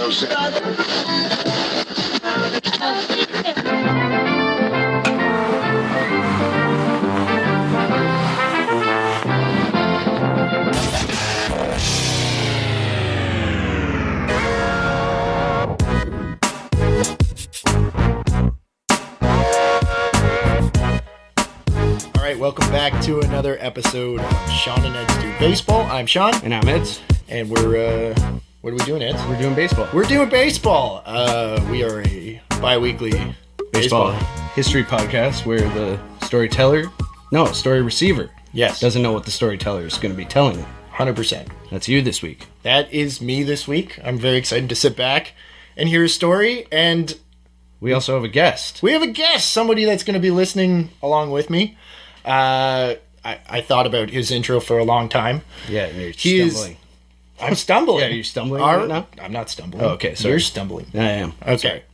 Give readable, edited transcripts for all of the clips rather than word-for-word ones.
Welcome back to another episode of Sean and Eds Do Baseball. I'm Sean. And I'm Eds. And we're, what are we doing, Eds? We're doing baseball. We're doing baseball. We are a bi-weekly baseball history podcast where the story receiver doesn't know what the storyteller is going to be telling them. 100%. That's you this week. That is me this week. I'm very excited to sit back and hear a story. And we also have a guest. We have a guest, somebody that's going to be listening along with me. I thought about his intro for a long time. Yeah, and you're stumbling. I'm stumbling. Yeah, you're stumbling right now? I'm not stumbling. Oh, okay, sorry. You're stumbling. I am. Okay. Sorry.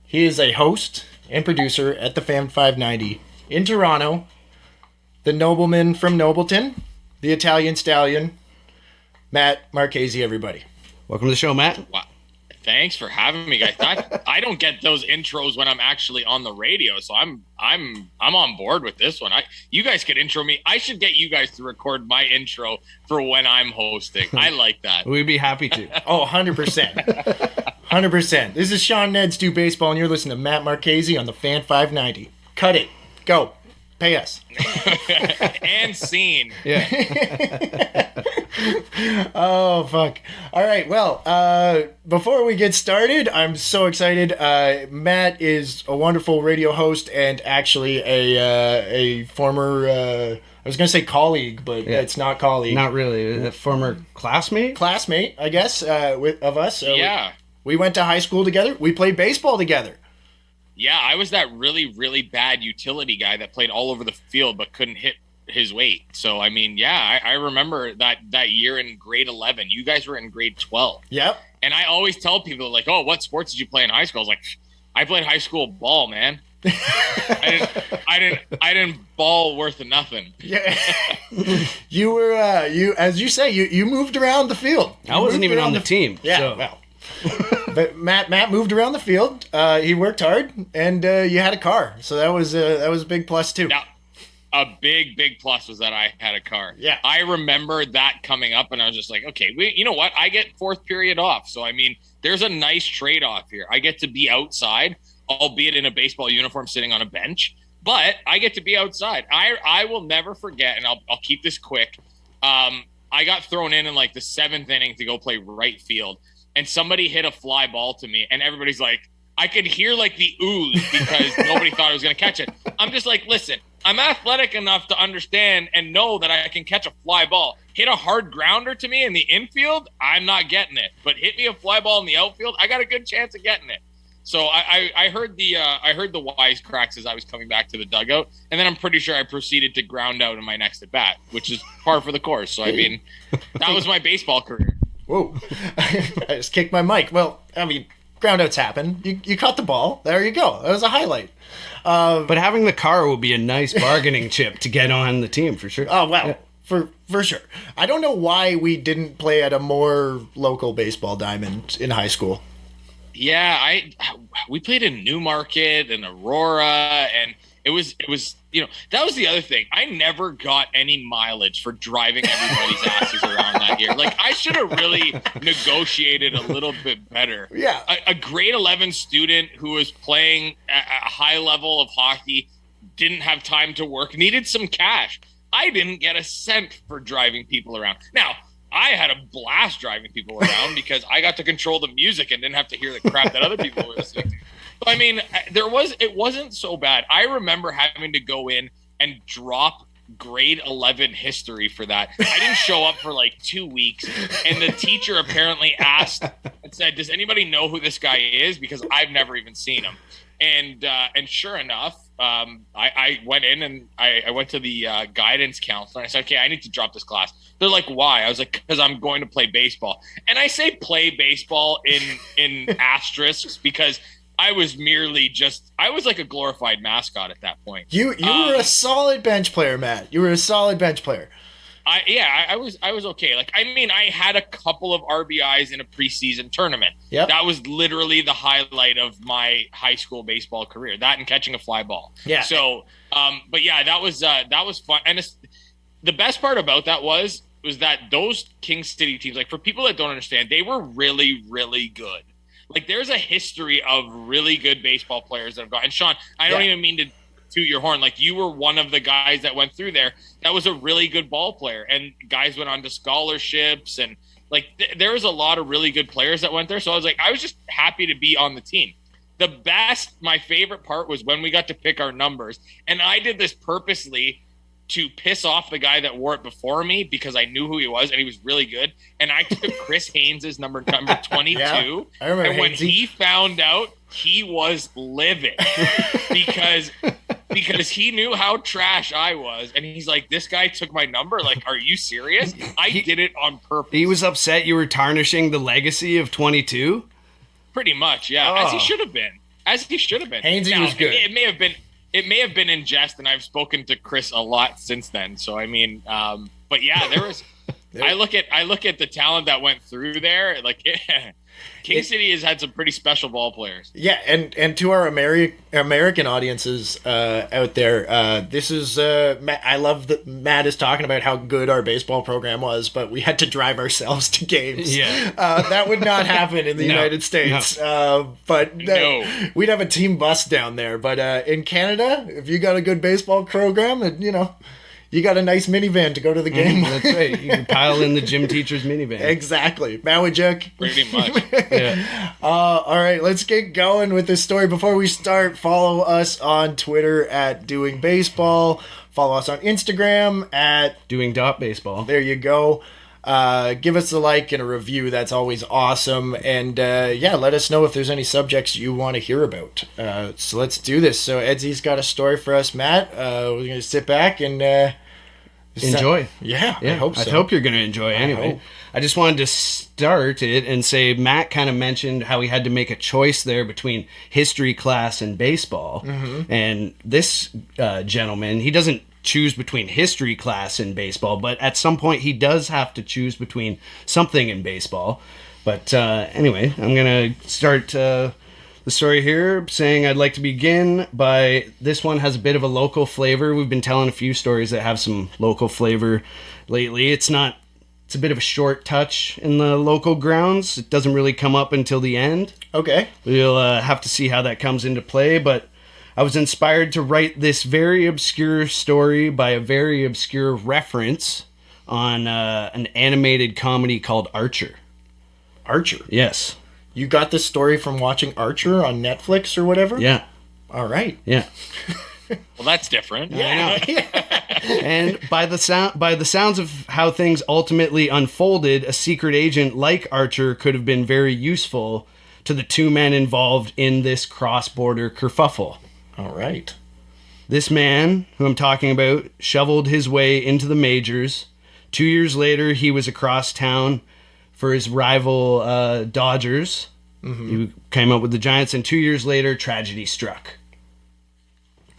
He is a host and producer at the Fan 590 in Toronto. The nobleman from Nobleton. The Italian stallion. Matt Marchese, everybody. Welcome to the show, Matt. Wow. Thanks for having me, guys. I don't get those intros when I'm actually on the radio, so I'm on board with this one. You guys could intro me. I should get you guys to record my intro for when I'm hosting. I like that. We'd be happy to. Oh, 100%. 100%. This is Sean and Eds Do Baseball, and you're listening to Matt Marchese on the Fan 590. Cut it. Go. Pay us. And scene. Yeah. Oh, fuck. All right. Well, before we get started, I'm so excited. Matt is a wonderful radio host and actually a former, I was going to say colleague, but it's not colleague. Not really. A former classmate? Classmate, I guess, of us. Yeah. We went to high school together. We played baseball together. Yeah, I was that really, really bad utility guy that played all over the field but couldn't hit his weight. So, I mean, yeah, I remember that year in grade 11. You guys were in grade 12. Yep. And I always tell people, like, oh, what sports did you play in high school? I was like, I played high school ball, man. I didn't ball worth of nothing. Yeah. You were, as you say, you moved around the field. I wasn't even on the team. Yeah, so. well. But Matt moved around the field. He worked hard, and you had a car, so that was a big plus too. Now, a big plus was that I had a car. Yeah, I remember that coming up, and I was just like, okay, you know what? I get fourth period off, so I mean, there's a nice trade-off here. I get to be outside, albeit in a baseball uniform, sitting on a bench, but I get to be outside. I will never forget, and I'll keep this quick. I got thrown in like the 7th inning to go play right field. And somebody hit a fly ball to me, and everybody's like, I could hear like the ooze because nobody thought I was going to catch it. I'm just like, listen, I'm athletic enough to understand and know that I can catch a fly ball. Hit a hard grounder to me in the infield, I'm not getting it. But hit me a fly ball in the outfield, I got a good chance of getting it. So I heard the wisecracks as I was coming back to the dugout, and then I'm pretty sure I proceeded to ground out in my next at bat, which is par for the course. So I mean, that was my baseball career. Whoa. I just kicked my mic. Well, I mean, groundouts happen. You caught the ball. There you go. That was a highlight. But having the car will be a nice bargaining chip to get on the team, for sure. Oh, wow. Yeah. For sure. I don't know why we didn't play at a more local baseball diamond in high school. Yeah, we played in Newmarket and Aurora, and it was that was the other thing. I never got any mileage for driving everybody's asses around that year. Like, I should have really negotiated a little bit better. Yeah. A grade 11 student who was playing at a high level of hockey, didn't have time to work, needed some cash. I didn't get a cent for driving people around. Now, I had a blast driving people around because I got to control the music and didn't have to hear the crap that other people were listening to. So, I mean, it wasn't so bad. I remember having to go in and drop grade 11 history for that. I didn't show up for like 2 weeks, and the teacher apparently asked and said, "Does anybody know who this guy is? Because I've never even seen him." And sure enough, I went in and I went to the guidance counselor, and I said, "Okay, I need to drop this class." They're like, "Why?" I was like, "Because I'm going to play baseball." And I say play baseball in asterisks because I was like a glorified mascot at that point. You were a solid bench player, Matt. You were a solid bench player. I was okay. Like, I mean, I had a couple of RBIs in a preseason tournament. Yep. That was literally the highlight of my high school baseball career. That and catching a fly ball. Yeah. So, but yeah, that was fun. And the best part about that was that those King City teams, like, for people that don't understand, they were really, really good. Like, there's a history of really good baseball players that have gone. And Sean, I don't even mean to toot your horn. Like, you were one of the guys that went through there. That was a really good ball player, and guys went on to scholarships, and like there was a lot of really good players that went there. So I was just happy to be on the team. My favorite part was when we got to pick our numbers, and I did this purposely to piss off the guy that wore it before me because I knew who he was and he was really good. And I took Chris Haynes' number 22. Yeah, I remember. And when he found out, he was livid because he knew how trash I was. And he's like, this guy took my number. Like, are you serious? I did it on purpose. He was upset you were tarnishing the legacy of 22? Pretty much, yeah. Oh. As he should have been. Hainsey was good. It may have been in jest, and I've spoken to Chris a lot since then. So I mean, but yeah, there was. I look at the talent that went through there. Like, King City has had some pretty special ball players. Yeah, and to our American audiences out there, this is I love that Matt is talking about how good our baseball program was, but we had to drive ourselves to games. Yeah, that would not happen in the United States. But we'd have a team bus down there. But in Canada, if you got a good baseball program, and you got a nice minivan to go to the game. That's right. You can pile in the gym teacher's minivan. Exactly. Maui-Jack. Pretty much. Yeah. All right, let's get going with this story. Before we start, follow us on Twitter at Doing Baseball. Follow us on Instagram at Doing.baseball. There you go. Give us a like and a review. That's always awesome. And let us know if there's any subjects you want to hear about. So let's do this. So Edsy's got a story for us, Matt. We're going to sit back and enjoy. Yeah, I hope so. I hope you're going to enjoy anyway. I just wanted to start it and say Matt kind of mentioned how he had to make a choice there between history class and baseball. Mm-hmm. And this gentleman, he doesn't choose between history class and baseball, but at some point he does have to choose between something in baseball. But anyway, I'm going to start the story here saying I'd like to begin by, this one has a bit of a local flavor. We've been telling a few stories that have some local flavor lately. It's a bit of a short touch in the local grounds. It doesn't really come up until the end. Okay. We'll have to see how that comes into play, but I was inspired to write this very obscure story by a very obscure reference on an animated comedy called Archer. Archer? Yes. You got this story from watching Archer on Netflix or whatever? Yeah. All right. Yeah. Well, that's different. Yeah. And by the sounds of how things ultimately unfolded, a secret agent like Archer could have been very useful to the two men involved in this cross-border kerfuffle. All right. This man, who I'm talking about, shoveled his way into the majors. 2 years later, he was across town for his rival Dodgers. Mm-hmm. He came up with the Giants, and 2 years later, tragedy struck.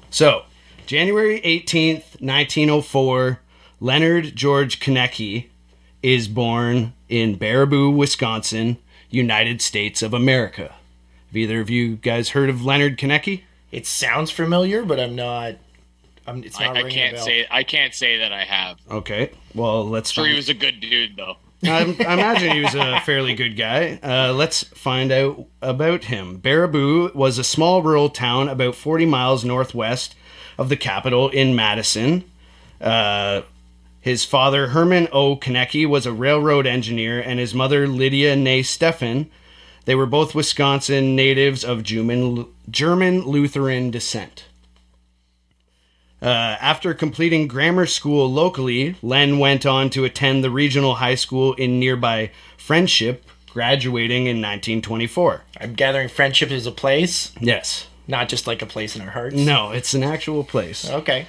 So, January 18th, 1904, Leonard George Koenecke is born in Baraboo, Wisconsin, United States of America. Have either of you guys heard of Leonard Koenecke? It sounds familiar, but it's not ringing a bell. I can't say that I have. Okay, well, let's sure, he was a good dude, though. I imagine he was a fairly good guy. Let's find out about him. Baraboo was a small rural town about 40 miles northwest of the capital in Madison. His father, Herman O. Koenecke, was a railroad engineer, and his mother, Lydia Nay Steffen, they were both Wisconsin natives of German Lutheran descent. After completing grammar school locally, Len went on to attend the regional high school in nearby Friendship, graduating in 1924. I'm gathering Friendship is a place? Yes. Not just like a place in our hearts? No, it's an actual place. Okay.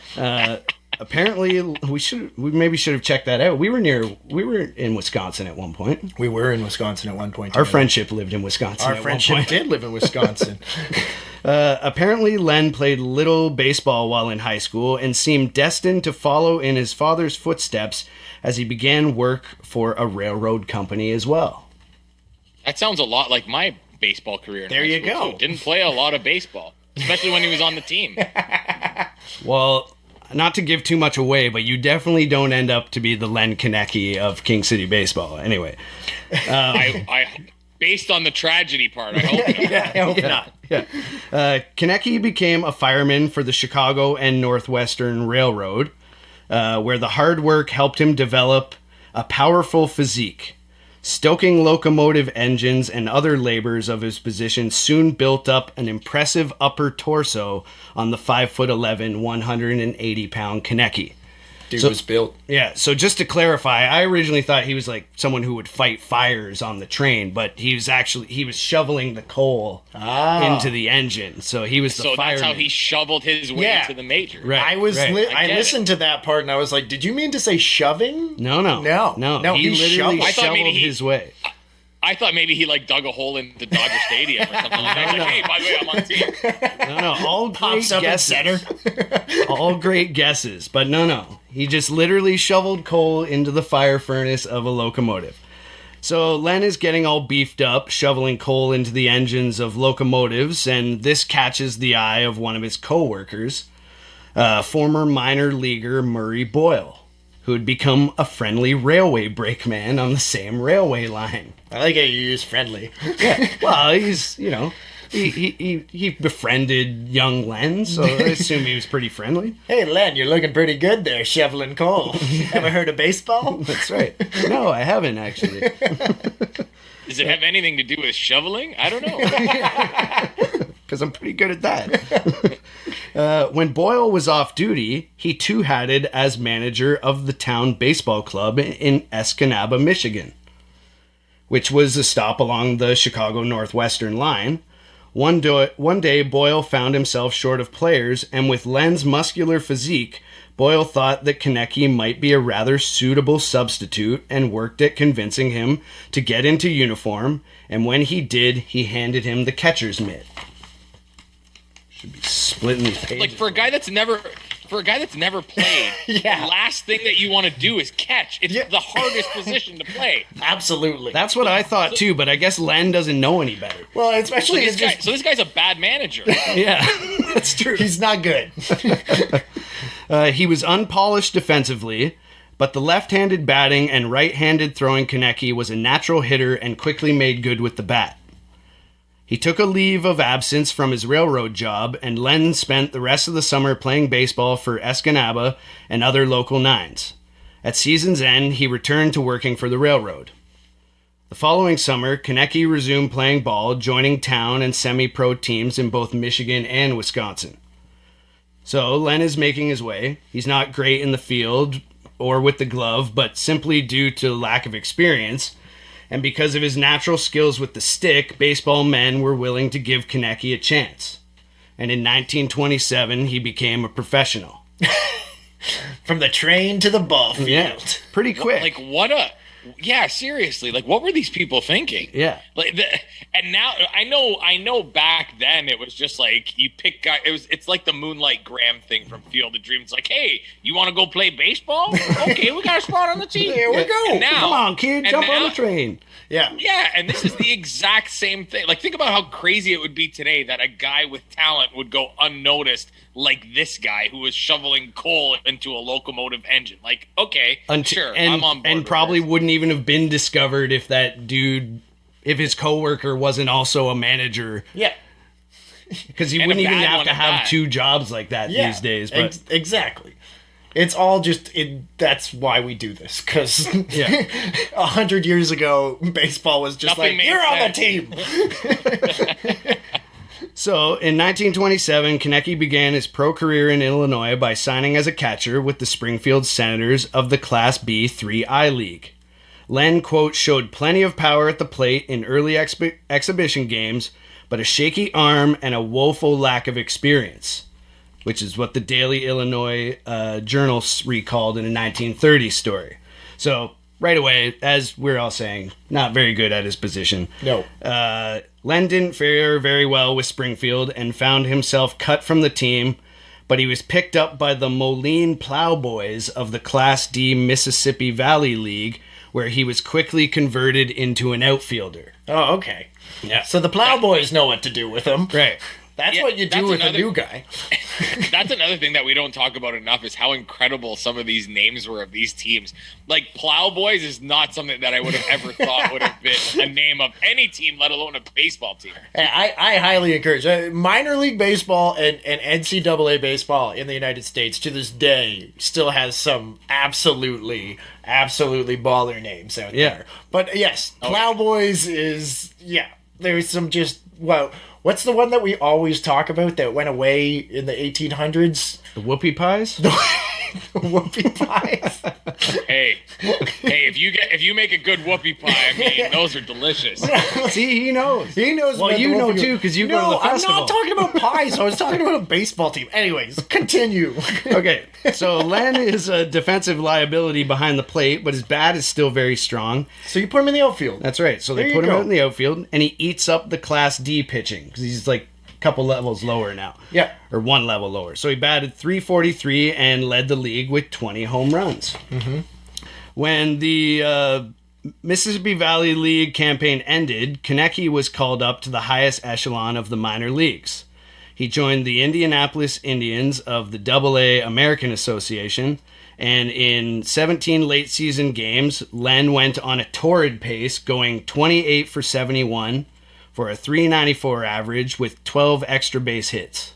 Apparently, we maybe should have checked that out. We were in Wisconsin at one point. We were in Wisconsin at one point. Our friendship lived in Wisconsin. Our friendship did live in Wisconsin. Apparently, Len played little baseball while in high school and seemed destined to follow in his father's footsteps as he began work for a railroad company as well. That sounds a lot like my baseball career. There you go. Too. Didn't play a lot of baseball, especially when he was on the team. Well, not to give too much away, but you definitely don't end up to be the Len Koenecke of King City Baseball. Anyway. I based on the tragedy part, I hope not. Yeah, I hope not. Yeah. Koenecke became a fireman for the Chicago and Northwestern Railroad, where the hard work helped him develop a powerful physique. Stoking locomotive engines and other labors of his position soon built up an impressive upper torso on the 5'11", 180-pound Koenecke. Dude was built. Yeah, so just to clarify, I originally thought he was like someone who would fight fires on the train, but he was shoveling the coal into the engine. So he was the fireman. So that's how he shoveled his way to the major. Right. I listened to that part and I was like, did you mean to say shoving? No. He literally shoveled his way. I thought maybe he like dug a hole in the Dodger Stadium or something like that. Like, hey, by the way, I'm on the team. No, all Pops great up guesses. in center. All great guesses, but no. He just literally shoveled coal into the fire furnace of a locomotive. So Len is getting all beefed up, shoveling coal into the engines of locomotives, and this catches the eye of one of his co-workers, former minor leaguer Murray Boyle, who had become a friendly railway brakeman on the same railway line. I like how you use friendly. Yeah, well, he's, he befriended young Len, so I assume he was pretty friendly. Hey, Len, you're looking pretty good there, shoveling coal. Ever heard of baseball? That's right. No, I haven't, actually. Does it have anything to do with shoveling? I don't know. Because I'm pretty good at that. When Boyle was off duty, he two-hatted as manager of the town baseball club in Escanaba, Michigan, which was a stop along the Chicago Northwestern line. One day, Boyle found himself short of players, and with Len's muscular physique, Boyle thought that Koenecke might be a rather suitable substitute and worked at convincing him to get into uniform, and when he did, he handed him the catcher's mitt. Should be splitting these pages. Like for a guy that's never played, Yeah. the last thing that you want to do is catch. It's the hardest position to play. Absolutely. That's what I thought too, but I guess Len doesn't know any better. Well, especially So this guy's a bad manager. Yeah, that's true. He's not good. He was unpolished defensively, but the left-handed batting and right-handed throwing Koenecke was a natural hitter and quickly made good with the bat. He took a leave of absence from his railroad job, and Len spent the rest of the summer playing baseball for Escanaba and other local nines. At season's end, he returned to working for the railroad. The following summer, Koenecke resumed playing ball, joining town and semi-pro teams in both Michigan and Wisconsin. So, Len is making his way. He's not great in the field or with the glove, but simply due to lack of experience, and because of his natural skills with the stick, baseball men were willing to give Koenecke a chance. And in 1927, he became a professional. From the train to the ball field. Yeah, pretty quick. Seriously, like what were these people thinking? Yeah. And now I know back then it was just like you pick guy. It's like the Moonlight Graham thing from Field of Dreams. Like, hey, you want to go play baseball? Okay, we got a spot on the team. Here we go. And now, Come on, kid, jump on the train. Yeah. Yeah, and this is the exact same thing. Like, think about how crazy it would be today that a guy with talent would go unnoticed like this guy who was shoveling coal into a locomotive engine. Like, okay, sure, I'm on board. And probably wouldn't even have been discovered if that dude, if his coworker wasn't also a manager. Yeah. Because he And wouldn't a even bad have one to at have that. two jobs like that these days. But Exactly. It's all just that's why we do this, because 100 years ago, baseball was just Nothing like, made you're on the sense." team. So, in 1927, Koenecke began his pro career in Illinois by signing as a catcher with the Springfield Senators of the Class B 3I League. Len, quote, showed plenty of power at the plate in early exhibition games, but a shaky arm and a woeful lack of experience, which is what the Daily Illinois Journal recalled in a 1930 story. So, right away, as we're all saying, not very good at his position. No. Len didn't fare very well with Springfield and found himself cut from the team, but he was picked up by the Moline Plowboys of the Class D Mississippi Valley League, where he was quickly converted into an outfielder. Oh, okay. Yeah. So the Plowboys know what to do with him. Right. That's what you do with a new guy. That's another thing that we don't talk about enough is how incredible some of these names were of these teams. Like Plowboys is not something that I would have ever thought would have been a name of any team, let alone a baseball team. I highly encourage minor league baseball and NCAA baseball in the United States to this day still has some absolutely baller names out there. But yes, Plowboys is there's some just what's the one that we always talk about that went away in the 1800s? The Whoopie Pies? The Whoopie Pies. Hey, if you make a good whoopie pie, I mean, those are delicious. See, he knows. He knows. Well, you know too, because you go to the festival. I'm not talking about pies. I was talking about a baseball team. Anyways, continue. Okay, so Len is a defensive liability behind the plate, but his bat is still very strong. So you put him in the outfield. That's right. So they put him out in the outfield, and he eats up the Class D pitching because he's like a couple levels lower now. Yeah. Or one level lower. So he batted .343 and led the league with 20 home runs. Mm-hmm. When the Mississippi Valley League campaign ended, Koenecke was called up to the highest echelon of the minor leagues. He joined the Indianapolis Indians of the AA American Association, and in 17 late-season games, Len went on a torrid pace, going 28 for 71 for a .394 average with 12 extra base hits.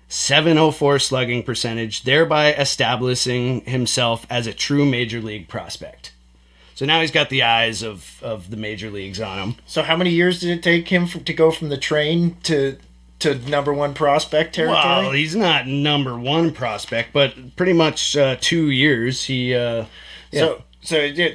.704 slugging percentage, thereby establishing himself as a true major league prospect. So now he's got the eyes of the major leagues on him. So how many years did it take him to go from the train to number one prospect territory? Well, he's not number one prospect, but pretty much 2 years. So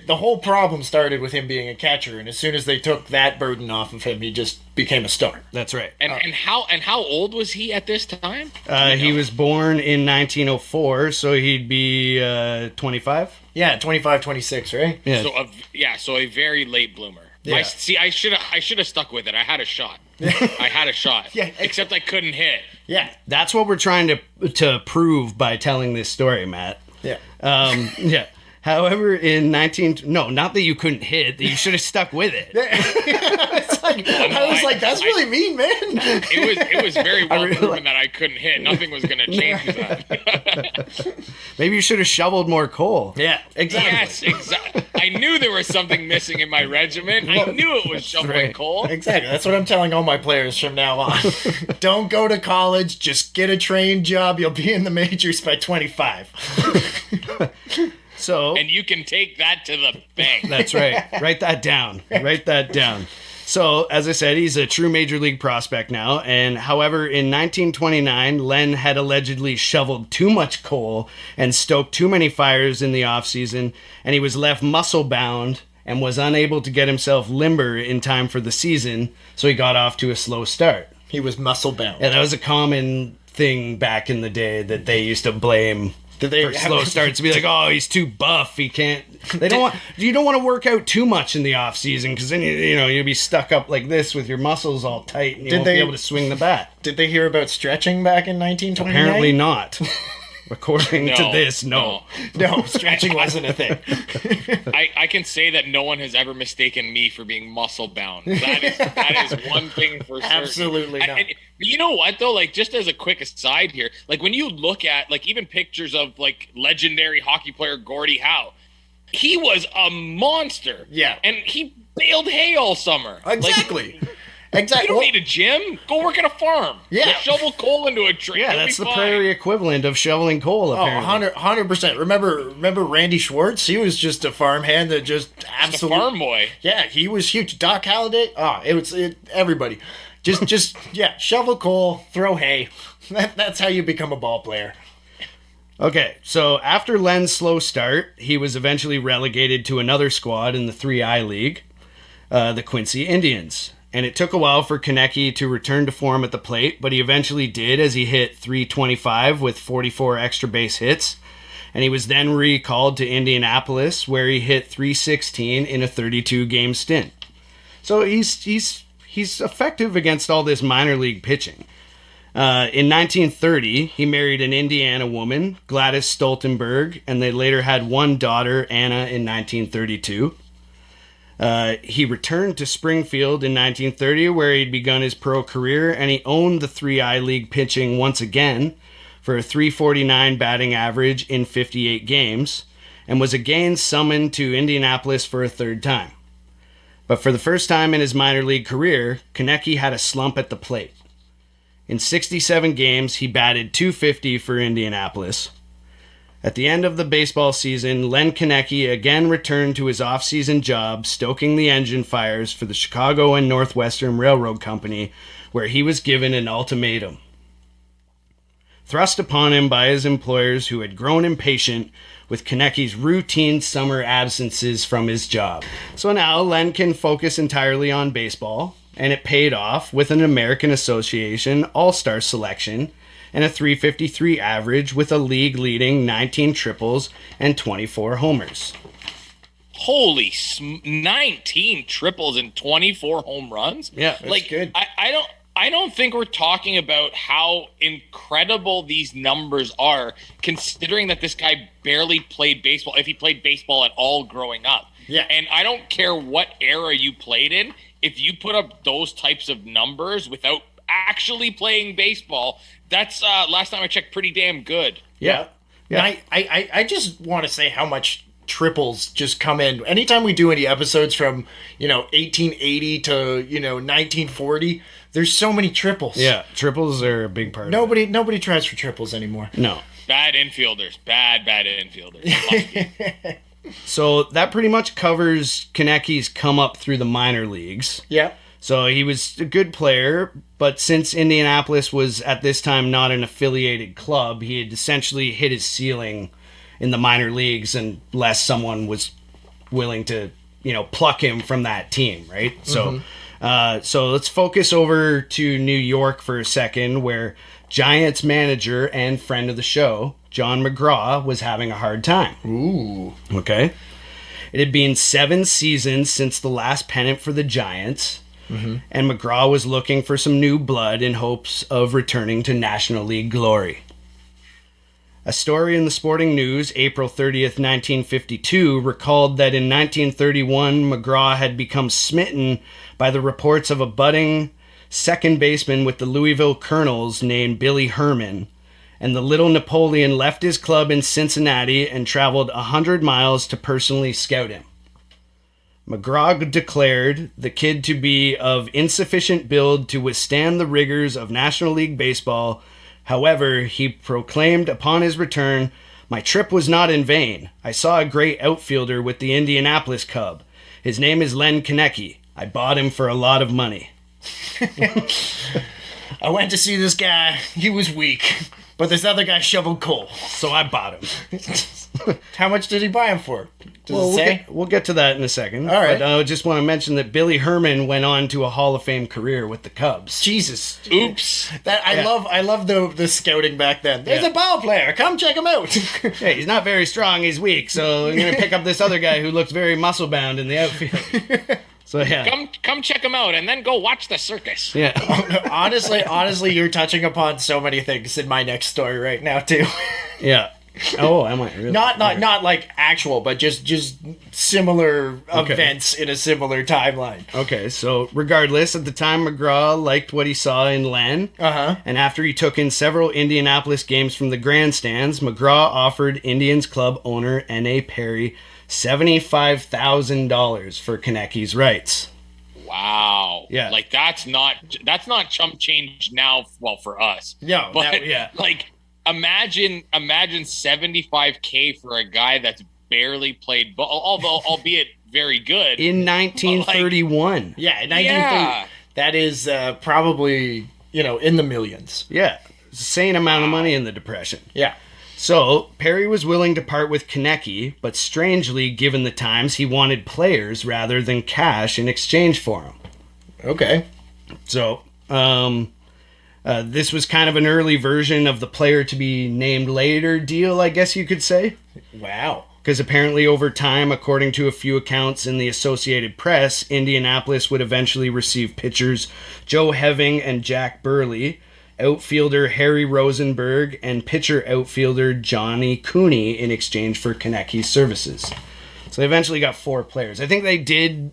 the whole problem started with him being a catcher, and as soon as they took that burden off of him, he just became a star. That's right. And how old was he at this time? He was born in 1904, so he'd be 25. Yeah, 25, 26, right? Yeah. So a very late bloomer. Yeah. I should have stuck with it. I had a shot. Yeah. Except I couldn't hit. Yeah. That's what we're trying to prove by telling this story, Matt. Yeah. Yeah. However, not that you couldn't hit, that you should have stuck with it. I was like, that's really mean, man. It was very well proven that I couldn't hit. Nothing was going to change that. Maybe you should have shoveled more coal. Yeah, exactly. Yes, exactly. I knew there was something missing in my regiment. I knew it was shoveling coal. Exactly. That's what I'm telling all my players from now on. Don't go to college. Just get a trained job. You'll be in the majors by 25. And you can take that to the bank. That's right. Write that down. So, as I said, he's a true major league prospect now. And however, in 1929, Len had allegedly shoveled too much coal and stoked too many fires in the offseason, and he was left muscle bound and was unable to get himself limber in time for the season, so he got off to a slow start. He was muscle bound. Yeah, that was a common thing back in the day that they used to blame for slow starts to be like, oh, he's too buff. He can't. You don't want to work out too much in the off season because then you'll be stuck up like this with your muscles all tight and you won't be able to swing the bat. Did they hear about stretching back in 1929? Apparently not. According to this, no. Stretching wasn't a thing. I can say that no one has ever mistaken me for being muscle bound. That is one thing for certain. Absolutely not. And you know what though? Like, just as a quick aside here, like when you look at like even pictures of like legendary hockey player Gordie Howe, he was a monster. Yeah, and he baled hay all summer. Exactly. Exactly. You don't need a gym. Go work at a farm. Yeah. Go shovel coal into a tree. Yeah, that's the prairie equivalent of shoveling coal, apparently. 100%. Remember Randy Schwartz? He was just a farmhand that just absolutely... a farm boy. Yeah, he was huge. Doc Holliday? Everybody. Just shovel coal, throw hay. That's how you become a ball player. Okay, so after Len's slow start, he was eventually relegated to another squad in the 3I League, the Quincy Indians. And it took a while for Koenecke to return to form at the plate, but he eventually did as he hit .325 with 44 extra base hits. and he was then recalled to Indianapolis, where he hit .316 in a 32-game stint. So he's effective against all this minor league pitching. In 1930, he married an Indiana woman, Gladys Stoltenberg, and they later had one daughter, Anna, in 1932. He returned to Springfield in 1930, where he'd begun his pro career, and he owned the 3I League pitching once again for a .349 batting average in 58 games, and was again summoned to Indianapolis for a third time. But for the first time in his minor league career, Koenecke had a slump at the plate. In 67 games, he batted .250 for Indianapolis. At the end of the baseball season, Len Koenecke again returned to his off-season job, stoking the engine fires for the Chicago and Northwestern Railroad Company, where he was given an ultimatum. Thrust upon him by his employers, who had grown impatient with Koenecke's routine summer absences from his job. So now Len can focus entirely on baseball, and it paid off with an American Association All-Star selection and a .353 average with a league-leading 19 triples and 24 homers. Holy 19 triples and 24 home runs? Yeah, that's good. I don't think we're talking about how incredible these numbers are, considering that this guy barely played baseball, if he played baseball at all growing up. Yeah. And I don't care what era you played in, if you put up those types of numbers without actually playing baseball, that's last time I checked, pretty damn good. Yeah. And I just want to say how much triples just come in. Anytime we do any episodes from, 1880 to, 1940, there's so many triples. Yeah, triples are a big part of it. Nobody tries for triples anymore. No. Bad infielders. Bad infielders. So that pretty much covers Koenecke's come up through the minor leagues. Yeah. So he was a good player, but since Indianapolis was at this time not an affiliated club, he had essentially hit his ceiling in the minor leagues unless someone was willing to, pluck him from that team, right? Mm-hmm. So let's focus over to New York for a second, where Giants manager and friend of the show, John McGraw, was having a hard time. Ooh. Okay. It had been 7 seasons since the last pennant for the Giants, and McGraw was looking for some new blood in hopes of returning to National League glory. A story in the Sporting News, April 30th, 1952, recalled that in 1931, McGraw had become smitten by the reports of a budding second baseman with the Louisville Colonels named Billy Herman, and the little Napoleon left his club in Cincinnati and traveled 100 miles to personally scout him. McGraw declared the kid to be of insufficient build to withstand the rigors of National League Baseball. However, he proclaimed upon his return, "My trip was not in vain. I saw a great outfielder with the Indianapolis Cub. His name is Len Koenecke. I bought him for a lot of money." I went to see this guy. He was weak. But this other guy shoveled coal. So I bought him. How much did he buy him for? Does it say? We'll get to that in a second. All right. But I just want to mention that Billy Herman went on to a Hall of Fame career with the Cubs. Jesus. Oops. I love the scouting back then. There's a ball player. Come check him out. Hey, he's not very strong. He's weak. So I'm going to pick up this other guy who looks very muscle-bound in the outfield. So yeah. Come check him out and then go watch the circus. Yeah. honestly, you're touching upon so many things in my next story right now too. Yeah. Oh, am I really? Not like actual, but just similar events in a similar timeline. Okay, so regardless, at the time McGraw liked what he saw in Len. And after he took in several Indianapolis games from the grandstands, McGraw offered Indians club owner N.A. Perry $75,000 for Koenecke's rights. Wow. Yeah. Like that's not chump change now. Well, for us. No. But like imagine $75K for a guy that's barely played ball, although albeit very good in 1931. Yeah, in 1930. That is probably in the millions. Yeah, it's the same amount of money in the Depression. Yeah. So, Perry was willing to part with Koenecke, but strangely, given the times, he wanted players rather than cash in exchange for him. Okay. So, This was kind of an early version of the player to be named later deal, I guess you could say. Wow. Because apparently over time, according to a few accounts in the Associated Press, Indianapolis would eventually receive pitchers Joe Heving and Jack Burley, outfielder Harry Rosenberg, and pitcher outfielder Johnny Cooney in exchange for Koenecke's services. So they eventually got 4 players. I think they did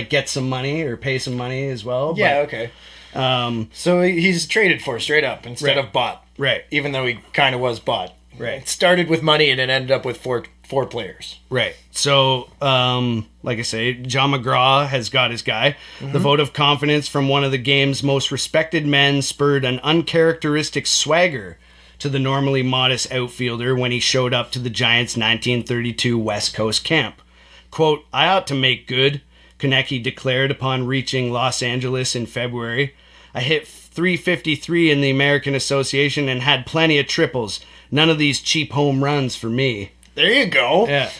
get some money or pay some money as well. Yeah, okay. So he's traded for straight up instead of bought. Right. Even though he kind of was bought. Right. It started with money and it ended up with four players. Right. So, like I say, John McGraw has got his guy. The vote of confidence from one of the game's most respected men spurred an uncharacteristic swagger to the normally modest outfielder when he showed up to the Giants' 1932 West Coast camp. Quote, "I ought to make good," Koenecke declared upon reaching Los Angeles in February. "I hit .353 in the American Association and had plenty of triples. None of these cheap home runs for me." There you go. Yeah.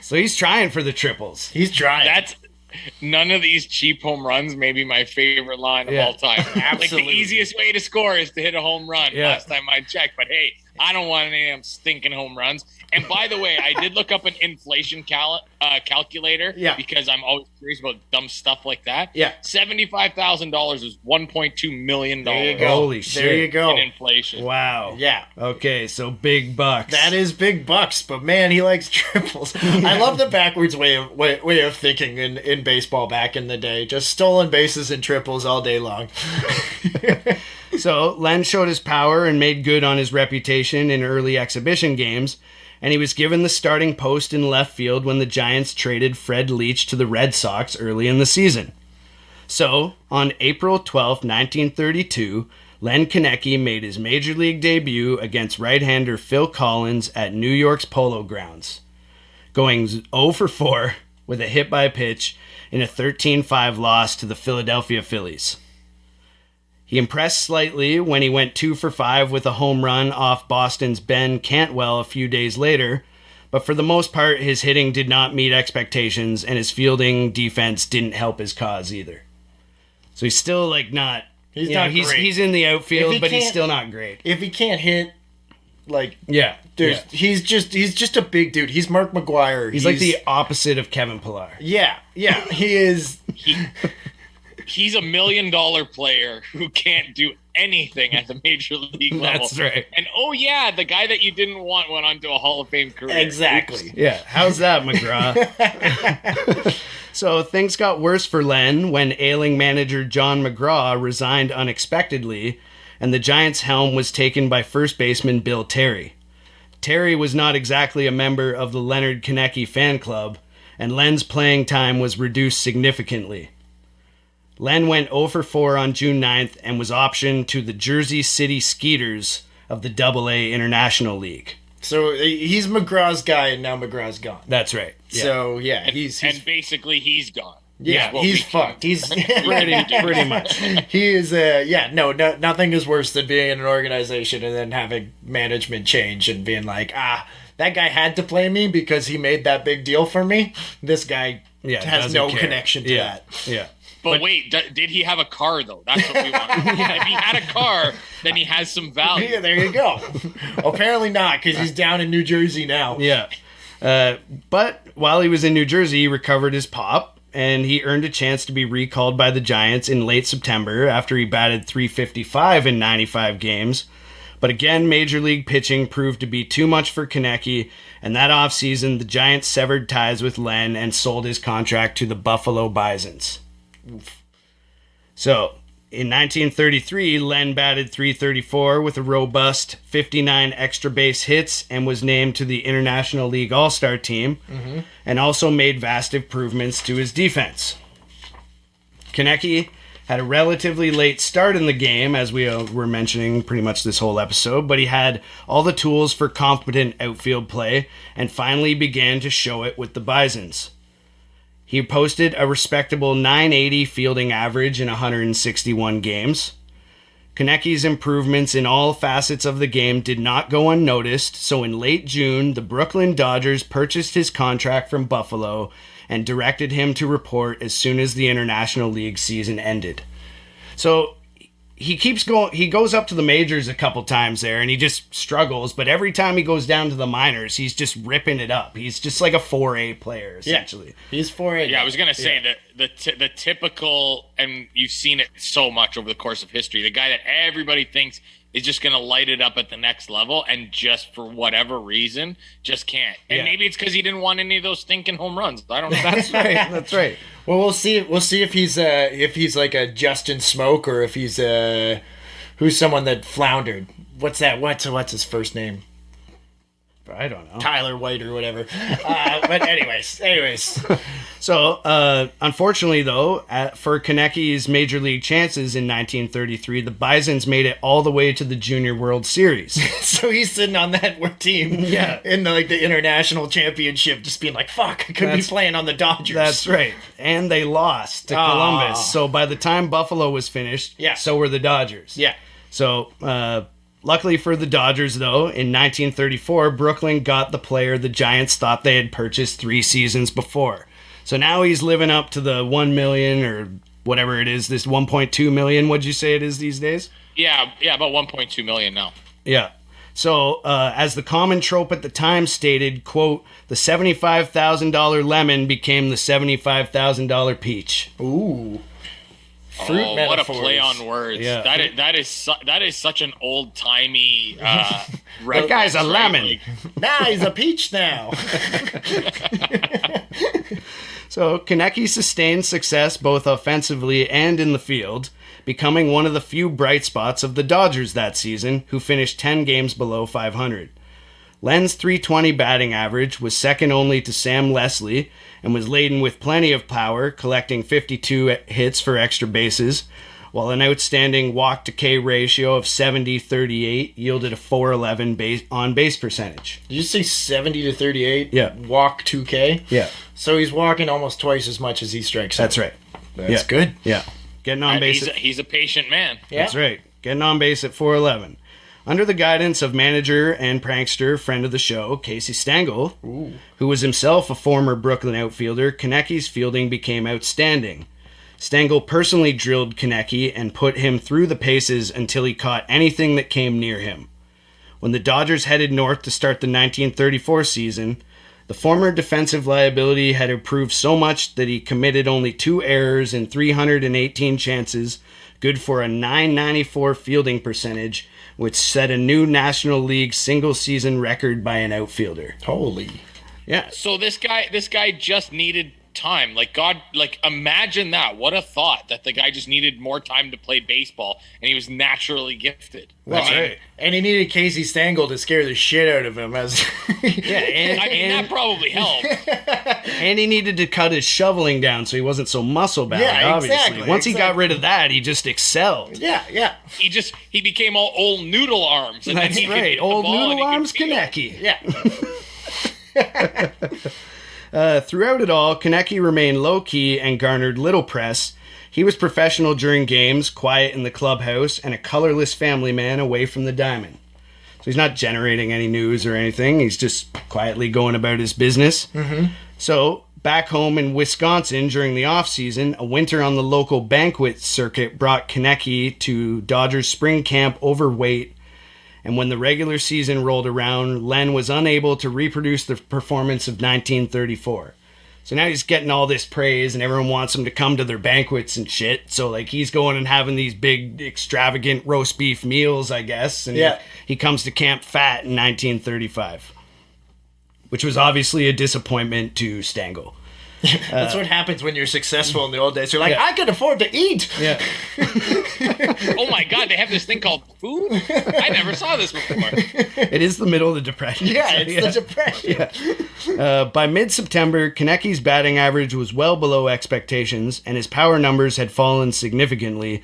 So he's trying for the triples. He's trying. That's none of these cheap home runs. Maybe my favorite line of all time. Like the easiest way to score is to hit a home run. Yeah. Last time I checked, but hey, I don't want any of them stinking home runs. And by the way, I did look up an inflation calculator. Yeah. Because I'm always curious about dumb stuff like that. Yeah. $75,000 is $1.2 million. There you go. Holy shit. There you go. In inflation. Wow. Yeah. Okay, so big bucks. That is big bucks, but man, he likes triples. I love the backwards way of thinking in baseball back in the day. Just stolen bases and triples all day long. So Len showed his power and made good on his reputation in early exhibition games, and he was given the starting post in left field when the Giants traded Fred Leach to the Red Sox early in the season. So, on April 12, 1932, Len Koenecke made his major league debut against right-hander Phil Collins at New York's Polo Grounds, going 0 for 4 with a hit by pitch in a 13-5 loss to the Philadelphia Phillies. He impressed slightly when he went 2 for 5 with a home run off Boston's Ben Cantwell a few days later, but for the most part, his hitting did not meet expectations, and his fielding defense didn't help his cause either. So he's still not. He's not great. great. He's in the outfield, but he's still not great. If he can't hit, yeah. he's just a big dude. He's Mark McGuire. He's like the opposite of Kevin Pillar. Yeah, he is. He's $1 million player who can't do anything at the major league level. That's right. And the guy that you didn't want went on to a Hall of Fame career. Exactly. Oops. Yeah, how's that, McGraw? So things got worse for Len when ailing manager John McGraw resigned unexpectedly, and the Giants' helm was taken by first baseman Bill Terry. Terry was not exactly a member of the Leonard Koenecke fan club, and Len's playing time was reduced significantly. Len went 0 for 4 on June 9th and was optioned to the Jersey City Skeeters of the AA International League. So he's McGraw's guy, and now McGraw's gone. That's right. Yeah. So he's and basically he's gone. Yeah, he's fucked. He's pretty much. He is. Nothing is worse than being in an organization and then having management change and being like, that guy had to play me because he made that big deal for me. This guy has no connection to that. Yeah. But wait, did he have a car, though? That's what we want. If he had a car, then he has some value. Yeah, there you go. Apparently not, because he's down in New Jersey now. Yeah. But while he was in New Jersey, he recovered his pop, and he earned a chance to be recalled by the Giants in late September after he batted .355 in 95 games. But again, Major League pitching proved to be too much for Koenecke, and that offseason, the Giants severed ties with Len and sold his contract to the Buffalo Bisons. Oof. So, in 1933, Len batted .334 with a robust 59 extra base hits and was named to the International League All-Star team, and also made vast improvements to his defense. Koenecke had a relatively late start in the game, as we were mentioning pretty much this whole episode, but he had all the tools for competent outfield play and finally began to show it with the Bisons. He posted a respectable .980 fielding average in 161 games. Koenecke's improvements in all facets of the game did not go unnoticed, so in late June, the Brooklyn Dodgers purchased his contract from Buffalo and directed him to report as soon as the International League season ended. So, he keeps going. He goes up to the majors a couple times there, and he just struggles. But every time he goes down to the minors, he's just ripping it up. He's just like a 4A player, essentially. Yeah, he's 4A. Yeah, I was gonna say that the typical, and you've seen it so much over the course of history. The guy that everybody thinks is just gonna light it up at the next level, and just for whatever reason, just can't. And maybe it's because he didn't want any of those stinking home runs. I don't know. That's right. That's right. Well, we'll see. We'll see if he's like a Justin Smoke, or if he's who's someone that floundered. What's that? What's his first name? I don't know. Tyler White or whatever. But anyways. So, unfortunately, though, for Koenecke's major league chances in 1933, the Bisons made it all the way to the Junior World Series. So he's sitting on that team, in the international championship, just being like, "Fuck, I could be playing on the Dodgers." That's right, and they lost to Columbus. So by the time Buffalo was finished, so were the Dodgers. Yeah. So, luckily for the Dodgers, though, in 1934, Brooklyn got the player the Giants thought they had purchased 3 seasons before. So now he's living up to the 1 million or whatever it is, this 1.2 million, what'd you say it is these days? Yeah, about 1.2 million now. Yeah. So, as the common trope at the time stated, quote, the $75,000 lemon became the $75,000 peach. Ooh. Fruit metaphors. What a play on words! Yeah. That is such an old timey. That guy's a lemon. Nah, he's a peach now. So Koenecke sustained success both offensively and in the field, becoming one of the few bright spots of the Dodgers that season, who finished 10 games below 500. Len's .320 batting average was second only to Sam Leslie and was laden with plenty of power, collecting 52 hits for extra bases, while an outstanding walk-to-K ratio of 70-38 yielded a .411 on-base percentage. Did you say 70-38? Yeah. Walk 2K? Yeah. So he's walking almost twice as much as he strikes. That's right. That's good. Yeah. Getting on base. He's a patient man. Yeah. That's right. Getting on base at .411. Under the guidance of manager and prankster, friend of the show, Casey Stengel, who was himself a former Brooklyn outfielder, Koenecke's fielding became outstanding. Stengel personally drilled Koenecke and put him through the paces until he caught anything that came near him. When the Dodgers headed north to start the 1934 season, the former defensive liability had improved so much that he committed only 2 errors in 318 chances, good for a .994 fielding percentage, which set a new National League single-season record by an outfielder. Holy. Yeah. So this guy just needed time. Imagine that. What a thought that the guy just needed more time to play baseball, and he was naturally gifted. Well, right. And he needed Casey Stengel to scare the shit out of him. That probably helped. And he needed to cut his shoveling down so he wasn't so muscle-bound, obviously. Exactly, Once he got rid of that, he just excelled. Yeah. He became all old noodle arms. And That's right. Old noodle arms Koenecke. Yeah. Throughout it all, Koenecke remained low-key and garnered little press. He was professional during games, quiet in the clubhouse, and a colorless family man away from the diamond. So he's not generating any news or anything. He's just quietly going about his business. Mm-hmm. So, back home in Wisconsin during the off-season, a winter on the local banquet circuit brought Koenecke to Dodgers spring camp overweight. And when the regular season rolled around, Len was unable to reproduce the performance of 1934. So now he's getting all this praise, and everyone wants him to come to their banquets and shit. So, he's going and having these big, extravagant roast beef meals, I guess. And he comes to camp fat in 1935, which was obviously a disappointment to Stengel. That's what happens when you're successful in the old days. You're like, I can afford to eat. Yeah. Oh my God, they have this thing called food? I never saw this before. It is the middle of the Depression. Yeah, it's the Depression. Yeah. By mid-September, Koenecke's batting average was well below expectations, and his power numbers had fallen significantly.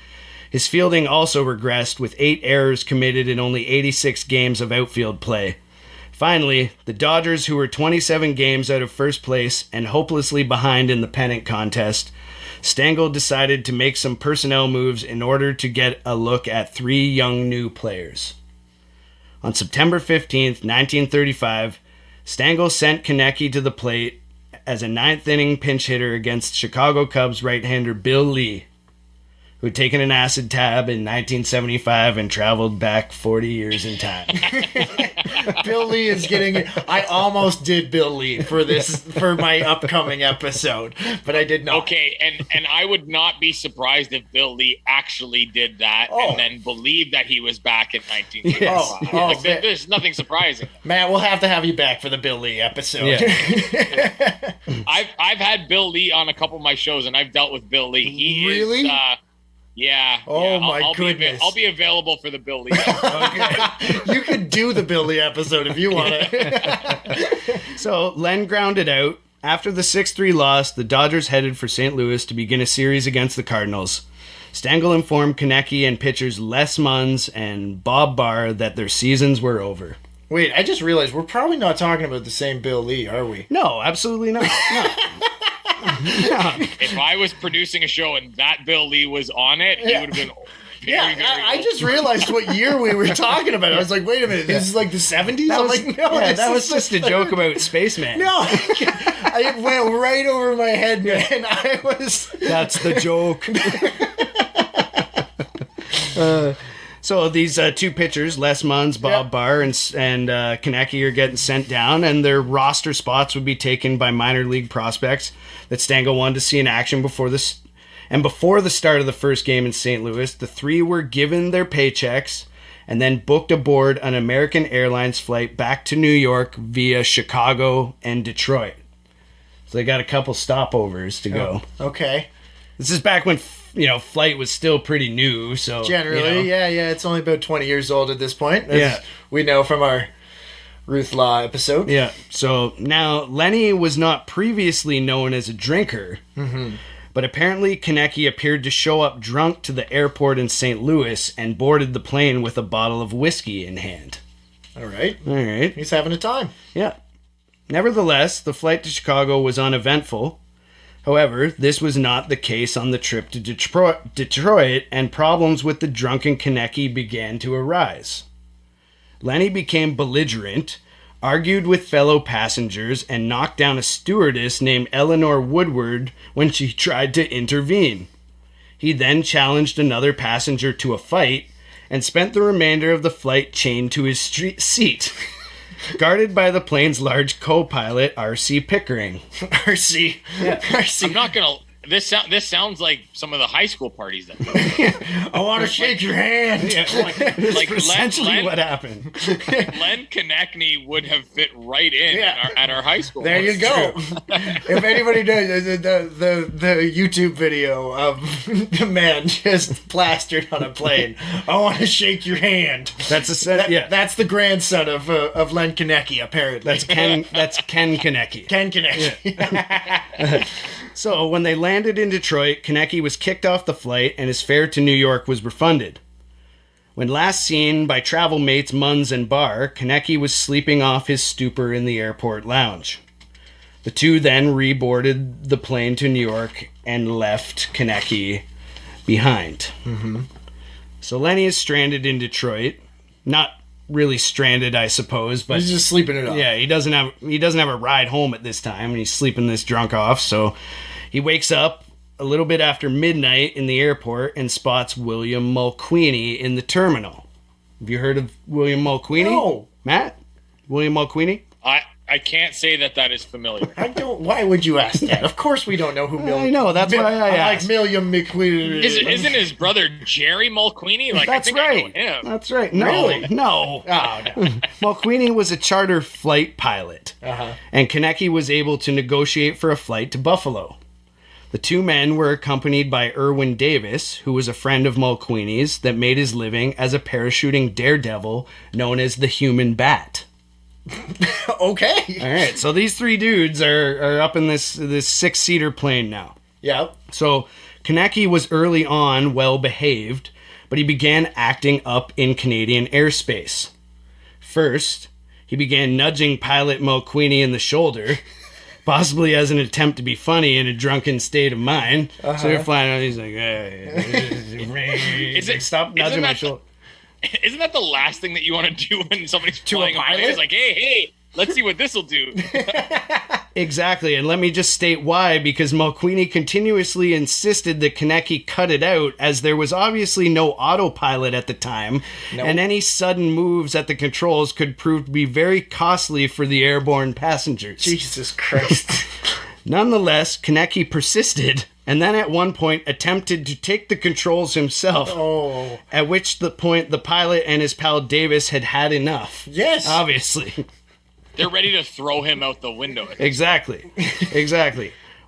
His fielding also regressed, with 8 errors committed in only 86 games of outfield play. Finally, the Dodgers, who were 27 games out of first place and hopelessly behind in the pennant contest, Stengel decided to make some personnel moves in order to get a look at 3 young new players. On September 15th, 1935, Stengel sent Koenecke to the plate as a 9th-inning pinch hitter against Chicago Cubs right-hander Bill Lee, who had taken an acid tab in 1975 and traveled back 40 years in time. Bill Lee is getting it. I almost did Bill Lee for my upcoming episode, but I did not. Okay, and I would not be surprised if Bill Lee actually did that and then believed that he was back in 1985. There's nothing surprising. Matt, we'll have to have you back for the Bill Lee episode. Yeah. I've had Bill Lee on a couple of my shows, and I've dealt with Bill Lee. He really? My goodness. I'll be available for the Bill Lee episode. You could do the Bill Lee episode if you want to. So Len grounded out. After the 6-3 loss, the Dodgers headed for St. Louis to begin a series against the Cardinals. Stengel informed Koenecke and pitchers Les Munns and Bob Barr that their seasons were over. Wait, I just realized we're probably not talking about the same Bill Lee, are we? No, absolutely not. No. If I was producing a show and that Bill Lee was on it, he would have been very I just realized what year we were talking about. I was like, wait a minute, this is like the 70s? That was just a joke about Spaceman. No, it went right over my head, man. That's the joke. So these two pitchers, Les Munns, Bob Barr, and Koenecke are getting sent down, and their roster spots would be taken by minor league prospects that Stengel wanted to see in action before the start of the first game in St. Louis. The three were given their paychecks and then booked aboard an American Airlines flight back to New York via Chicago and Detroit. So they got a couple stopovers to go. Okay. This is back when flight was still pretty new, so generally, it's only about 20 years old at this point. As we know from our Ruth Law episode. Yeah. So now Lenny was not previously known as a drinker, but apparently Koenecke appeared to show up drunk to the airport in St. Louis and boarded the plane with a bottle of whiskey in hand. All right. He's having a time. Yeah. Nevertheless, the flight to Chicago was uneventful. However, this was not the case on the trip to Detroit, and problems with the drunken Koenecke began to arise. Lenny became belligerent, argued with fellow passengers, and knocked down a stewardess named Eleanor Woodward when she tried to intervene. He then challenged another passenger to a fight and spent the remainder of the flight chained to his seat. Guarded by the plane's large co-pilot, R.C. Pickering. R.C. Yeah. This sounds like some of the high school parties. I want to shake your hand. Yeah, like essentially what happened. Len Koenecke would have fit right in at our high school. There you go. If anybody knows the YouTube video of the man just plastered on a plane, I want to shake your hand. That's That's the grandson of Len Koenecke, apparently. That's Ken Koenecke. Ken Koenecke. Yeah. So, when they landed in Detroit, Koenecke was kicked off the flight and his fare to New York was refunded. When last seen by travel mates Munns and Barr, Koenecke was sleeping off his stupor in the airport lounge. The two then reboarded the plane to New York and left Koenecke behind. So Lenny is stranded in Detroit. Not really stranded, I suppose, but he's just sleeping it off. Yeah, he doesn't have a ride home at this time, and he's sleeping this drunk off. So he wakes up a little bit after midnight in the airport and spots William Mulqueeny in the terminal. Have you heard of William Mulqueeny? No. Matt? William Mulqueeny? I can't say that is familiar. I don't. Why would you ask that? Of course we don't know who William. I know, that's why I asked. Like William McQueen. Isn't his brother Jerry Mulqueeny? That's right. I know him. That's right. No, Really? no. Oh, no. Mulqueeny was a charter flight pilot, and Koenecke was able to negotiate for a flight to Buffalo. The two men were accompanied by Irwin Davis, who was a friend of Mulqueeny's that made his living as a parachuting daredevil known as the Human Bat. Okay. All right, so these three dudes are up in this 6-seater plane now. Yep. So Koenecke was early on well-behaved, but he began acting up in Canadian airspace. First, he began nudging pilot Mulqueeny in the shoulder, possibly as an attempt to be funny in a drunken state of mind. So they're flying around, he's like, hey. Stop nudging my shoulder. Isn't that the last thing that you want to do when somebody's To a flying a plane? pilot? It's like, hey, Let's see what this will do. Exactly, and let me just state why, because Mulqueeny continuously insisted that Koenecke cut it out, as there was obviously no autopilot at the time, and any sudden moves at the controls could prove to be very costly for the airborne passengers. Jesus Christ. Nonetheless, Koenecke persisted, and then at one point attempted to take the controls himself, at which point the pilot and his pal Davis had had enough. Yes. Obviously. They're ready to throw him out the window. Exactly.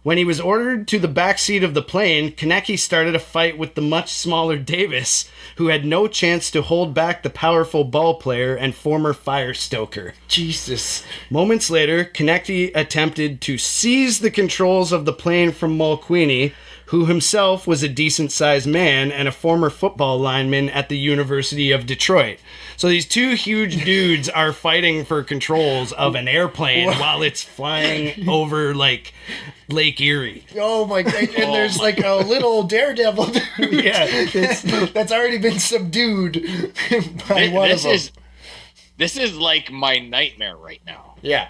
When he was ordered to the back seat of the plane, Koenecke started a fight with the much smaller Davis, who had no chance to hold back the powerful ball player and former fire stoker. Jesus. Moments later, Koenecke attempted to seize the controls of the plane from Mulqueeny, who himself was a decent-sized man and a former football lineman at the University of Detroit. So these two huge dudes are fighting for controls of an airplane while it's flying over, like, Lake Erie. Oh my God. And there's like a little daredevil dude that's already been subdued by one of them. This is like my nightmare right now. Yeah.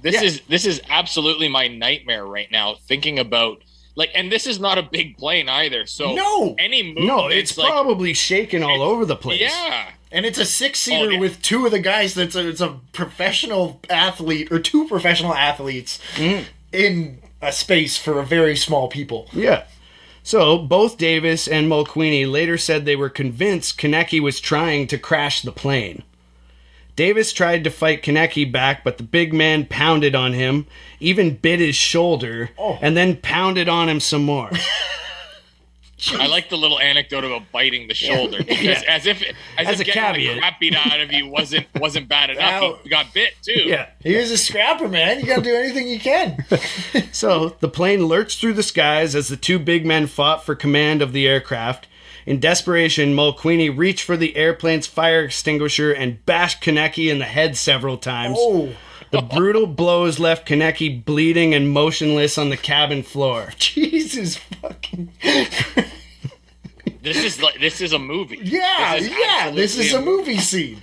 This is absolutely my nightmare right now, thinking about, like, and this is not a big plane either, so any movement... No, it's like, probably shaking all over the place. Yeah. And it's a 6-seater with two of the guys it's a professional athlete, or two professional athletes in a space for very small people. Yeah. So, both Davis and Mulqueeny later said they were convinced Koenecke was trying to crash the plane. Davis tried to fight Koenecke back, but the big man pounded on him, even bit his shoulder, and then pounded on him some more. I like the little anecdote about biting the shoulder, because as if a getting caveat. the crap beat out of you wasn't bad enough. He got bit too. Yeah. He was a scrapper, man. You gotta do anything you can. So, the plane lurched through the skies as the two big men fought for command of the aircraft. In desperation, Mulqueeny reached for the airplane's fire extinguisher and bashed Koenecke in the head several times. The brutal blows left Koenecke bleeding and motionless on the cabin floor. Jesus fucking... This is a movie. This is a movie scene.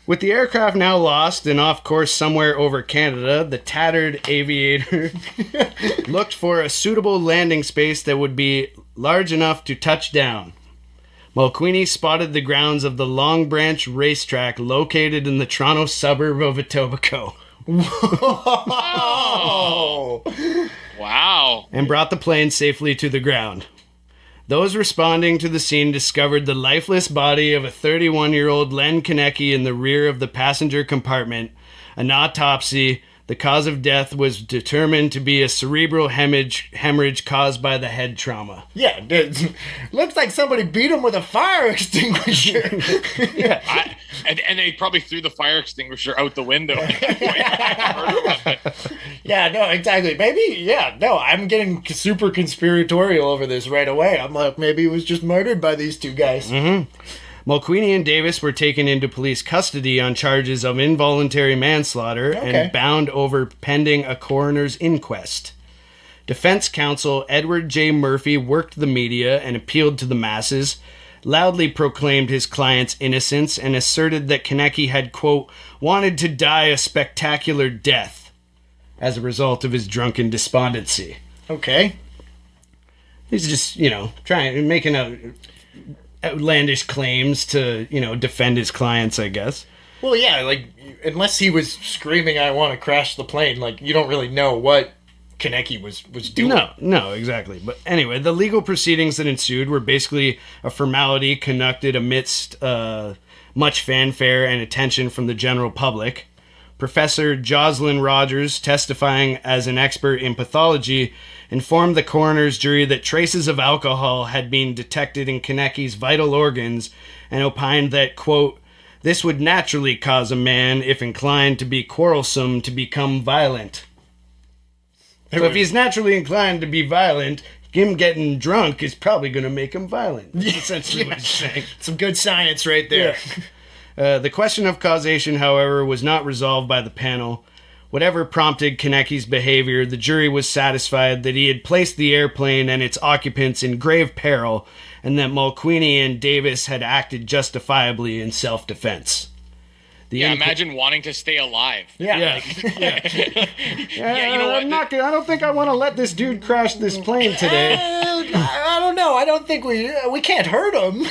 With the aircraft now lost and off course somewhere over Canada, the tattered aviator looked for a suitable landing space that would be large enough to touch down. Mulqueeny spotted the grounds of the Long Branch racetrack located in the Toronto suburb of Etobicoke. Whoa! Wow. And brought the plane safely to the ground. Those responding to the scene discovered the lifeless body of a 31-year-old Len Koenecke in the rear of the passenger compartment. An autopsy, the cause of death was determined to be a cerebral hemorrhage caused by the head trauma. Yeah, it looks like somebody beat him with a fire extinguisher. And they probably threw the fire extinguisher out the window. Yeah, no, exactly. Maybe, I'm getting super conspiratorial over this right away. I'm like, maybe he was just murdered by these two guys. Mm-hmm. Mulqueeny and Davis were taken into police custody on charges of involuntary manslaughter and bound over pending a coroner's inquest. Defense counsel Edward J. Murphy worked the media and appealed to the masses, loudly proclaimed his client's innocence, and asserted that Koenecke had, quote, wanted to die a spectacular death as a result of his drunken despondency. Okay. He's just, making outlandish claims to, defend his clients, I guess. Well, yeah, like, unless he was screaming, I want to crash the plane, like, you don't really know what Koenecke was doing. No, exactly. But anyway, the legal proceedings that ensued were basically a formality conducted amidst much fanfare and attention from the general public. Professor Jocelyn Rogers, testifying as an expert in pathology, informed the coroner's jury that traces of alcohol had been detected in Koenecke's vital organs and opined that, quote, this would naturally cause a man, if inclined to be quarrelsome, to become violent. So if he's naturally inclined to be violent, him getting drunk is probably going to make him violent. That's essentially what he's saying. Some good science right there. Yeah. The question of causation, however, was not resolved by the panel. Whatever prompted Koenecke's behavior, the jury was satisfied that he had placed the airplane and its occupants in grave peril, and that Mulqueeny and Davis had acted justifiably in self-defense. Imagine wanting to stay alive. Yeah, you know what? I don't think I want to let this dude crash this plane today. I don't know. I don't think we can't hurt him.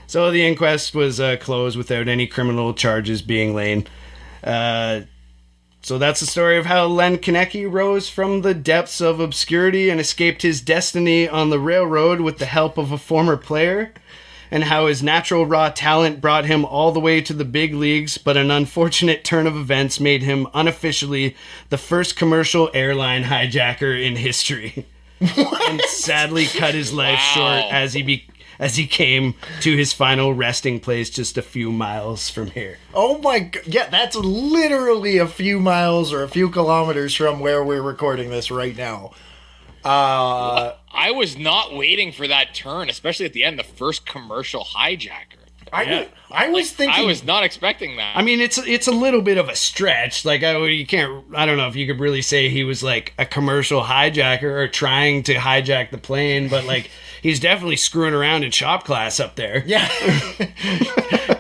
So the inquest was closed without any criminal charges being laid. So that's the story of how Len Koenecke rose from the depths of obscurity and escaped his destiny on the railroad with the help of a former player, and how his natural raw talent brought him all the way to the big leagues, but an unfortunate turn of events made him unofficially the first commercial airline hijacker in history. And sadly cut his life short as he came to his final resting place just a few miles from here. Oh my god. Yeah, that's literally a few miles or a few kilometers from where we're recording this right now. I was not waiting for that turn, especially at the end, the first commercial hijacker. I was thinking... I was not expecting that. I mean, it's a little bit of a stretch. Like, I don't know if you could really say he was like a commercial hijacker or trying to hijack the plane, but like... He's definitely screwing around in shop class up there. Yeah.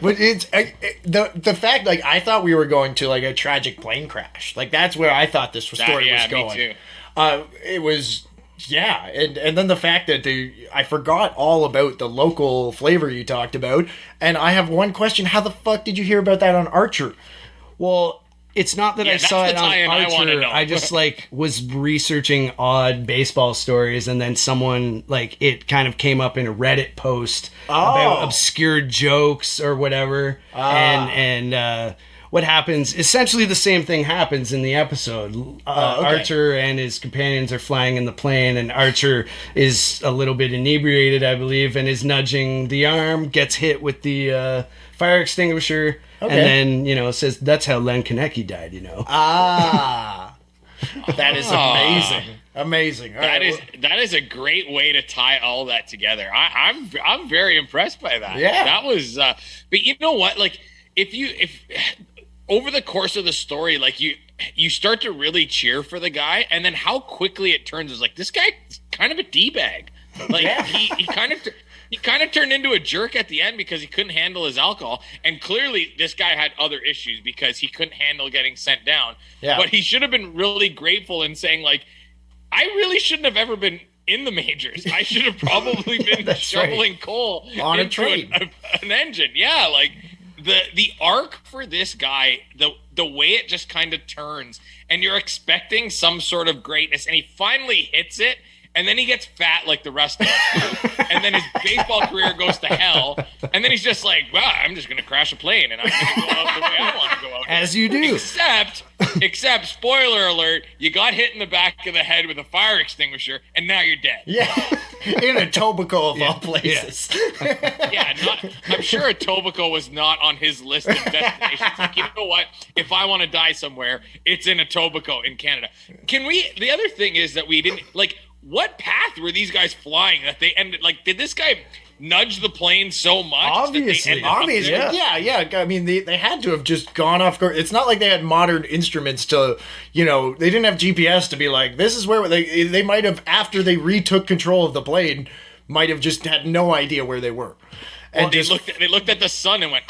But it's the fact, like, I thought we were going to, like, a tragic plane crash. Like, that's where I thought this story was going. Me too. It was, yeah. And then the fact that I forgot all about the local flavor you talked about. And I have one question. How the fuck did you hear about that on Archer? Well... It's not that I saw it on Archer. I just like was researching odd baseball stories, and then someone like it kind of came up in a Reddit post about obscure jokes or whatever. And what happens? Essentially, the same thing happens in the episode. Archer and his companions are flying in the plane, and Archer is a little bit inebriated, I believe, and is nudging the arm, gets hit with the fire extinguisher. Okay. And then, says that's how Len Koenecke died, That is amazing. Amazing. That is a great way to tie all that together. I'm very impressed by that. Yeah. That was but you know what? Like if over the course of the story, like you start to really cheer for the guy, and then how quickly it turns is like this guy's kind of a D-bag. Like he kind of turned into a jerk at the end because he couldn't handle his alcohol. And clearly this guy had other issues because he couldn't handle getting sent down. Yeah. But he should have been really grateful and saying, like, I really shouldn't have ever been in the majors. I should have probably been shoveling coal on a train. An engine. Yeah, like the arc for this guy, the way it just kind of turns, and you're expecting some sort of greatness, and he finally hits it. And then he gets fat like the rest of us. And then his baseball career goes to hell. And then he's just like, well, I'm just going to crash a plane. And I'm going to go out the way I want to go out. As you do. Except, spoiler alert, you got hit in the back of the head with a fire extinguisher. And now you're dead. Yeah. In Etobicoke of all places. Yeah. I'm sure Etobicoke was not on his list of destinations. Like, you know what? If I want to die somewhere, it's in Etobicoke in Canada. The other thing is that we didn't, like, what path were these guys flying that they ended? Like, did this guy nudge the plane so much? Obviously. Yeah. I mean, they had to have just gone off course. It's not like they had modern instruments to, they didn't have GPS to be like, this is where they might have, after they retook control of the plane, might have just had no idea where they were. And they looked at the sun and went,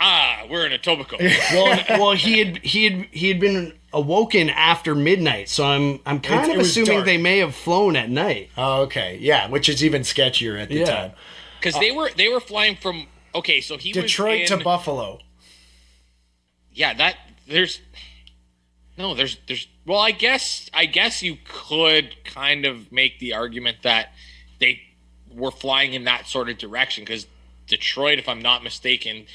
we're in Etobicoke. well, he had been awoken after midnight, so I'm kind of assuming dark. They may have flown at night. Oh, okay, yeah, which is even sketchier at the time. Because they were flying from so he Detroit was to Buffalo. Yeah, there's well, I guess you could kind of make the argument that they were flying in that sort of direction because Detroit, if I'm not mistaken,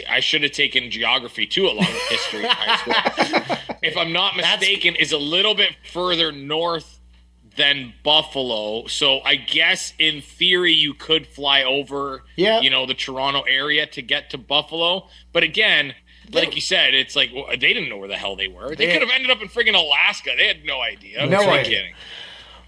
I should have taken geography too along with history in high school. If I'm not mistaken, is a little bit further north than Buffalo. So I guess in theory you could fly over, the Toronto area to get to Buffalo. But again, like you said, it's like they didn't know where the hell they were. They could have ended up in friggin' Alaska. They had no idea. No idea.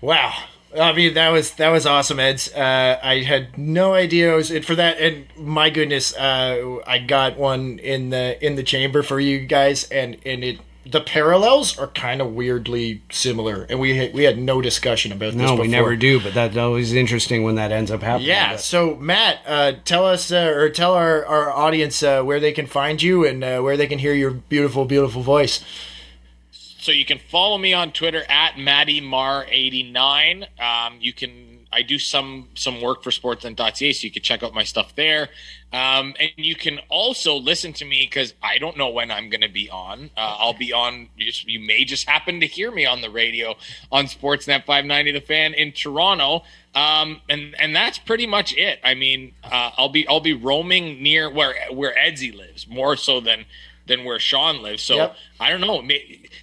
Wow. I mean, that was awesome, Eds. I had no idea it was it for that, and my goodness, I got one in the chamber for you guys, and it the parallels are kind of weirdly similar, and we had no discussion about this before. No, we never do, but that's always interesting when that ends up happening. Yeah, but. so Matt, tell us, or tell our audience where they can find you and where they can hear your beautiful, beautiful voice. So you can follow me on Twitter at MattyMar89. I do some work for Sportsnet.ca, so you can check out my stuff there. And you can also listen to me because I don't know when I'm going to be on. I'll be on. You may just happen to hear me on the radio on Sportsnet 590 The Fan in Toronto. And that's pretty much it. I mean, I'll be roaming near where Edsy lives, more so than where Sean lives. So yep. I don't know.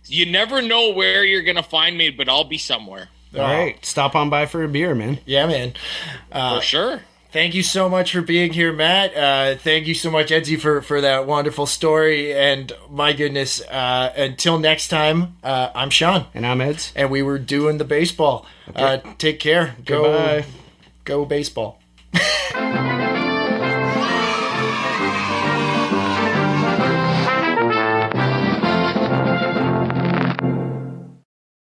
You never know where you're going to find me, but I'll be somewhere. All right. Stop on by for a beer, man. Yeah, man. For sure. Thank you so much for being here, Matt. Thank you so much, Edsy, for that wonderful story. And my goodness, until next time, I'm Sean. And I'm Eds. And we were doing the baseball. Okay. Take care. Goodbye. Go baseball.